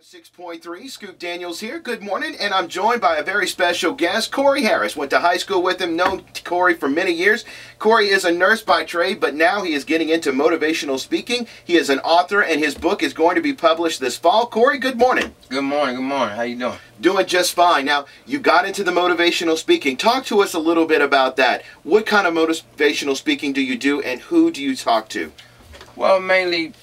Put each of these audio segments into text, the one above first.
6.3, Scoop Daniels here. Good morning, and I'm joined by a very special guest, Corey Harris. Went to high school with him, known Corey for many years. Corey is a nurse by trade, but now he is getting into motivational speaking. He is an author, and his book is going to be published this fall. Corey, good morning. Good morning, good morning. How you doing? Doing just fine. Now, you got into the motivational speaking. Talk to us a little bit about that. What kind of motivational speaking do you do, and who do you talk to? Well, mainly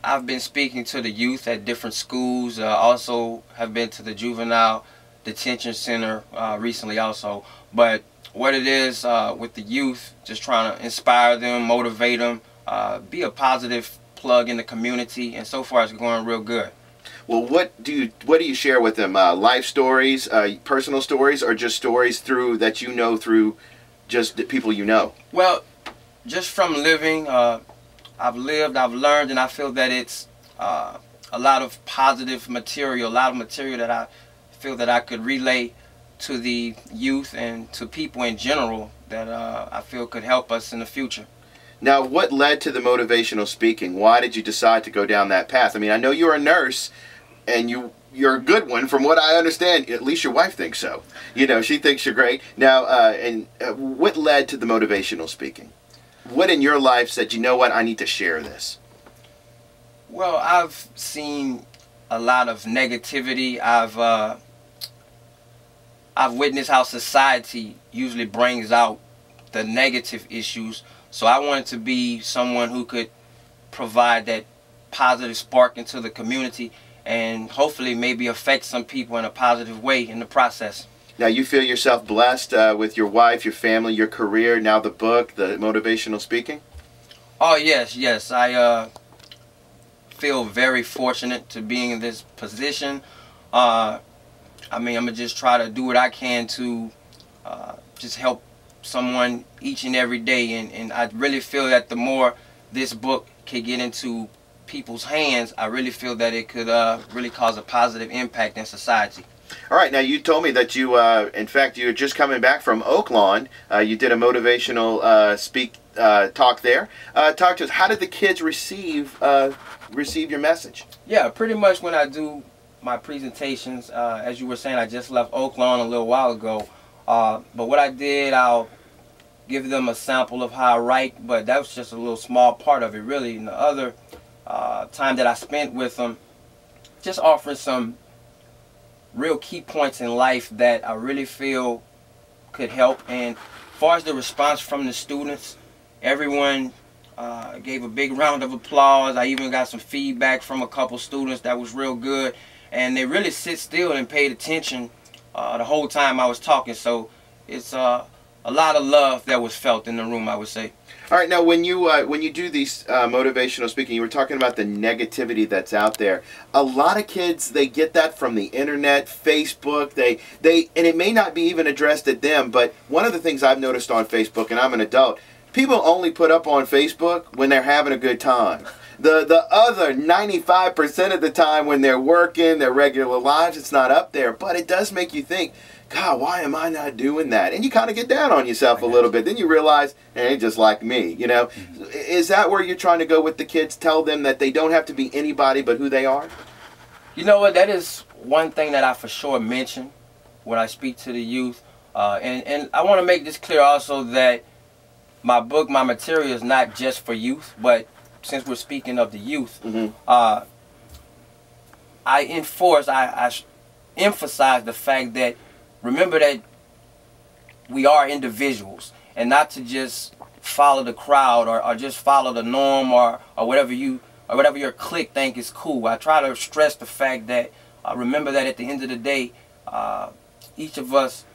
I've been speaking to the youth at different schools. Also have been to the juvenile detention center recently also. But what it is with the youth, just trying to inspire them, motivate them, be a positive plug in the community, and so far it's going real good. Well, what do you share with them? Life stories, personal stories, or just stories that you know through just the people you know? Well, just from living. I've lived, I've learned, and I feel that it's a lot of positive material, a lot of material that I feel that I could relay to the youth and to people in general that I feel could help us in the future. Now, what led to the motivational speaking? Why did you decide to go down that path? I mean, I know you're a nurse, and you're a good one, from what I understand. At least your wife thinks so. You know, she thinks you're great. Now, what led to the motivational speaking? What in your life said, you know what, I need to share this? Well, I've seen a lot of negativity. I've witnessed how society usually brings out the negative issues. So I wanted to be someone who could provide that positive spark into the community and hopefully maybe affect some people in a positive way in the process. Now, you feel yourself blessed with your wife, your family, your career, now the book, the motivational speaking? Oh, yes, yes. I feel very fortunate to being in this position. I mean, I'm going to just try to do what I can to just help someone each and every day. And I really feel that the more this book can get into people's hands, I really feel that it could really cause a positive impact in society. All right, now you told me that you, in fact, you're just coming back from Oaklawn. You did a motivational talk there. Talk to us. How did the kids receive your message? Yeah, pretty much when I do my presentations, as you were saying, I just left Oaklawn a little while ago. But what I did, I'll give them a sample of how I write, but that was just a little small part of it, really. And the other time that I spent with them, just offering some real key points in life that I really feel could help. And as far as the response from the students, everyone gave a big round of applause. I even got some feedback from a couple students that was real good, and they really sit still and paid attention the whole time I was talking. So it's a lot of love that was felt in the room, I would say. All right, now when you do these motivational speaking, you were talking about the negativity that's out there. A lot of kids, they get that from the internet, Facebook. And it may not be even addressed at them, but one of the things I've noticed on Facebook, and I'm an adult, people only put up on Facebook when they're having a good time. The other 95% of the time when they're working, their regular lives, it's not up there. But it does make you think, God, why am I not doing that? And you kind of get down on yourself a little bit. Then you realize, they ain't just like me, you know. Is that where you're trying to go with the kids? Tell them that they don't have to be anybody but who they are? You know what? That is one thing that I for sure mention when I speak to the youth. And I want to make this clear also that my book, my material is not just for youth, but since we're speaking of the youth, I emphasize the fact that remember that we are individuals, and not to just follow the crowd or just follow the norm or whatever your clique think is cool. I try to stress the fact that remember that at the end of the day, each of us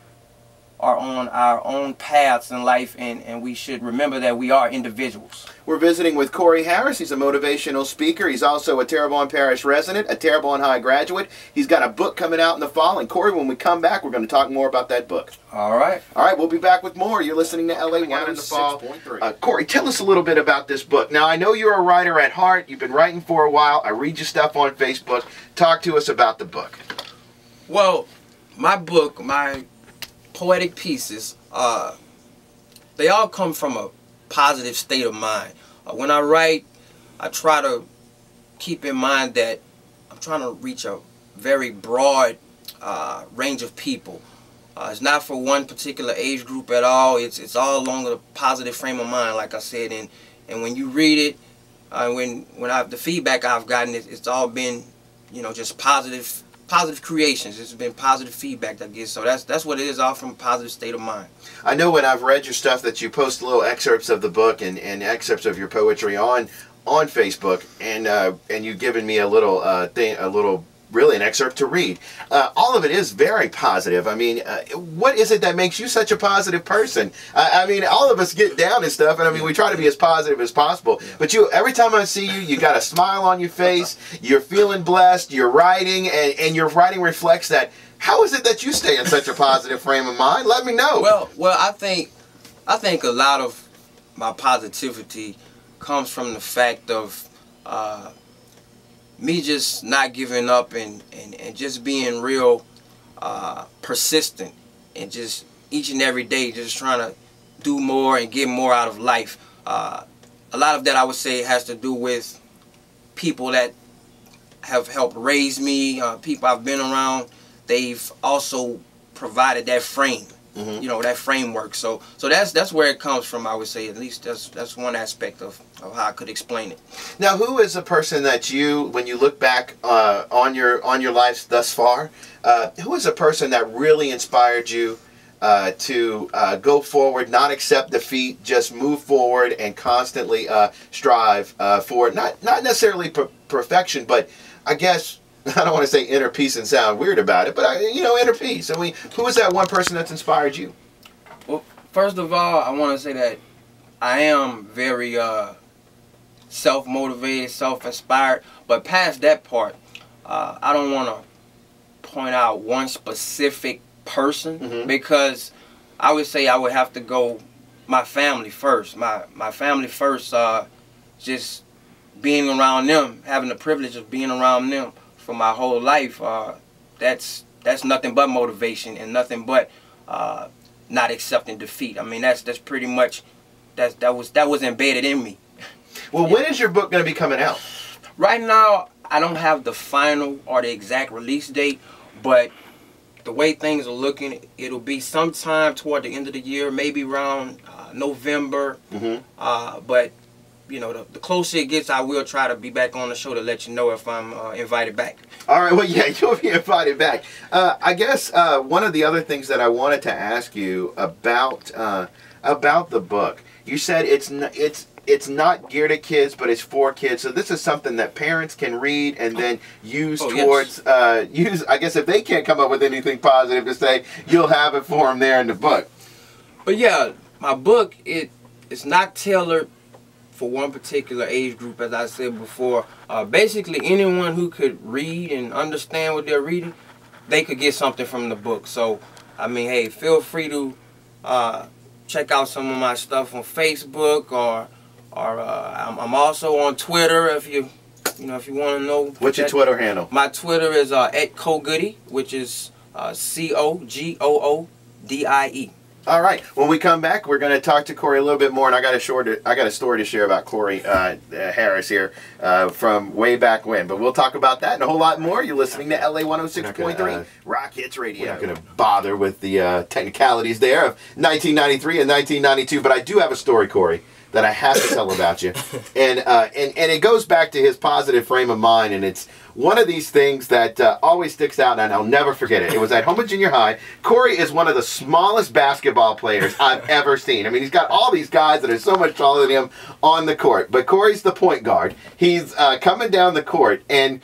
are on our own paths in life, and we should remember that we are individuals. We're visiting with Corey Harris. He's a motivational speaker. He's also a Terrebonne Parish resident, a Terrebonne High graduate. He's got a book coming out in the fall. And Corey, when we come back, we're going to talk more about that book. All right. All right, we'll be back with more. You're listening to LA 106.3. Corey, tell us a little bit about this book. Now, I know you're a writer at heart. You've been writing for a while. I read your stuff on Facebook. Talk to us about the book. Well, my book, my poetic pieces, they all come from a positive state of mind. When I write, I try to keep in mind that I'm trying to reach a very broad range of people. It's not for one particular age group at all. It's all along the positive frame of mind, like I said. And when you read it, the feedback I've gotten, it's all been, you know, just positive creations. It's been positive feedback that gets. So that's what it is, all from a positive state of mind. I know when I've read your stuff that you post little excerpts of the book and excerpts of your poetry on Facebook, and you've given me a little really an excerpt to read. All of it is very positive. I mean, what is it that makes you such a positive person? I mean, all of us get down and stuff, and I mean, we try to be as positive as possible. Yeah. But every time I see you, you got a smile on your face. You're feeling blessed. You're writing, and your writing reflects that. How is it that you stay in such a positive frame of mind? Let me know. Well, I think a lot of my positivity comes from the fact of me just not giving up and just being real persistent, and just each and every day just trying to do more and get more out of life. A lot of that, I would say, has to do with people that have helped raise me, people I've been around. They've also provided that frame, you know, that framework. So that's where it comes from, I would say. At least that's one aspect of how I could explain it. Now, who is a person that you, when you look back on your life thus far, who is a person that really inspired you to go forward, not accept defeat, just move forward and constantly strive for not necessarily perfection, but I guess, I don't want to say inner peace and sound weird about it, but you know, inner peace. I mean, who is that one person that's inspired you? Well, first of all, I want to say that I am very self-motivated, self-inspired. But past that part, I don't want to point out one specific person, because I would say I would have to go my family first. My family first. Just being around them, having the privilege of being around them for my whole life, that's nothing but motivation and nothing but not accepting defeat. I mean, that's pretty much that was embedded in me. Well, when is your book going to be coming out? Right now, I don't have the final or the exact release date, but the way things are looking, it'll be sometime toward the end of the year, maybe around November. But you know, the closer it gets, I will try to be back on the show to let you know if I'm invited back. All right, well, yeah, you'll be invited back. I guess one of the other things that I wanted to ask you about the book, you said it's not geared at kids, but it's for kids. So this is something that parents can read and then use towards, I guess if they can't come up with anything positive to say, you'll have it for them there in the book. But yeah, my book, it's not tailored for one particular age group, as I said before. Basically, anyone who could read and understand what they're reading, they could get something from the book. So, I mean, hey, feel free to check out some of my stuff on Facebook, or I'm also on Twitter if you want to know. What's your Twitter handle? My Twitter is @CoGoodie, which is COGOODIE. All right. When we come back, we're going to talk to Corey a little bit more, and I got a story to share about Corey Harris here from way back when. But we'll talk about that and a whole lot more. You're listening to LA 106.3 Rock Hits Radio. We're not going to bother with the technicalities there of 1993 and 1992, but I do have a story, Corey, that I have to tell about you, and it goes back to his positive frame of mind, and it's one of these things that always sticks out, and I'll never forget it. It was at Houma Junior High. Corey is one of the smallest basketball players I've ever seen. I mean, he's got all these guys that are so much taller than him on the court, but Corey's the point guard. He's coming down the court, and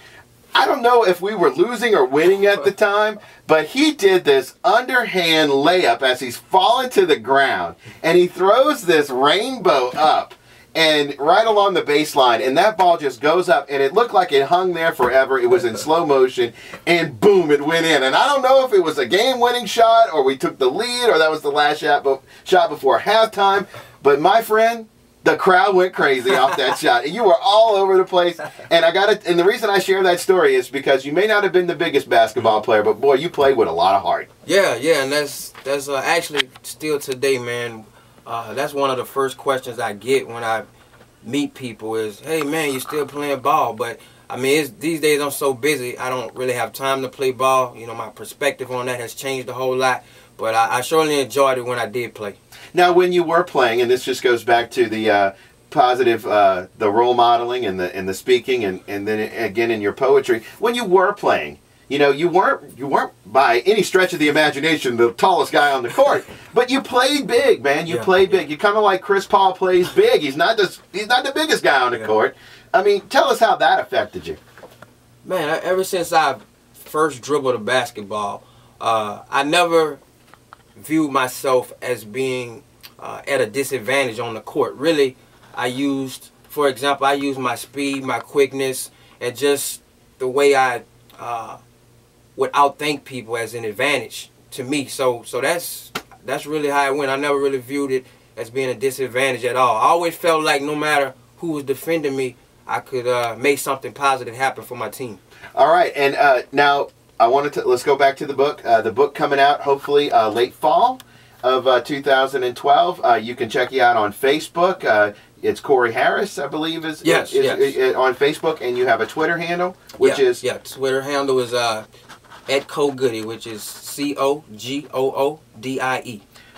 I don't know if we were losing or winning at the time, but he did this underhand layup as he's falling to the ground, and he throws this rainbow up and right along the baseline, and that ball just goes up, and it looked like it hung there forever. It was in slow motion, and boom, it went in. And I don't know if it was a game-winning shot, or we took the lead, or that was the last shot before halftime, but my friend, the crowd went crazy off that shot. You were all over the place. And and the reason I share that story is because you may not have been the biggest basketball player, but boy, you played with a lot of heart. Yeah, and that's actually still today, man. That's one of the first questions I get when I meet people is, hey man, you still playing ball. But I mean, these days I'm so busy, I don't really have time to play ball. You know, my perspective on that has changed a whole lot. But I surely enjoyed it when I did play. Now, when you were playing, and this just goes back to the positive, the role modeling and the speaking, and then again in your poetry, when you were playing, you know, you weren't by any stretch of the imagination the tallest guy on the court, but you played big, man. You played big. You kind of like Chris Paul plays big. He's not the biggest guy on the court. I mean, tell us how that affected you. Man, ever since I first dribbled a basketball, I never viewed myself as being at a disadvantage on the court. Really, for example, I used my speed, my quickness, and just the way I would outthink people as an advantage to me. So that's really how it went. I never really viewed it as being a disadvantage at all. I always felt like no matter who was defending me, I could make something positive happen for my team. All right, and now let's go back to the book. The book coming out hopefully late fall of 2012. You can check you out on Facebook. It's Corey Harris, I believe, is on Facebook, and you have a Twitter handle, which is Twitter handle is at CoGoodie, which is COGOODIE.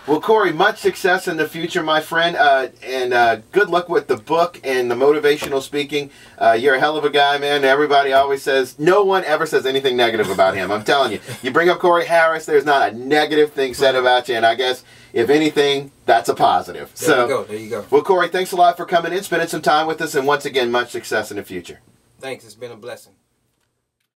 Well, Corey, much success in the future, my friend, and good luck with the book and the motivational speaking. You're a hell of a guy, man. Everybody always says, no one ever says anything negative about him. I'm telling you, you bring up Corey Harris, there's not a negative thing said about you, and I guess, if anything, that's a positive. There you go. Well, Corey, thanks a lot for coming in, spending some time with us, and once again, much success in the future. Thanks. It's been a blessing.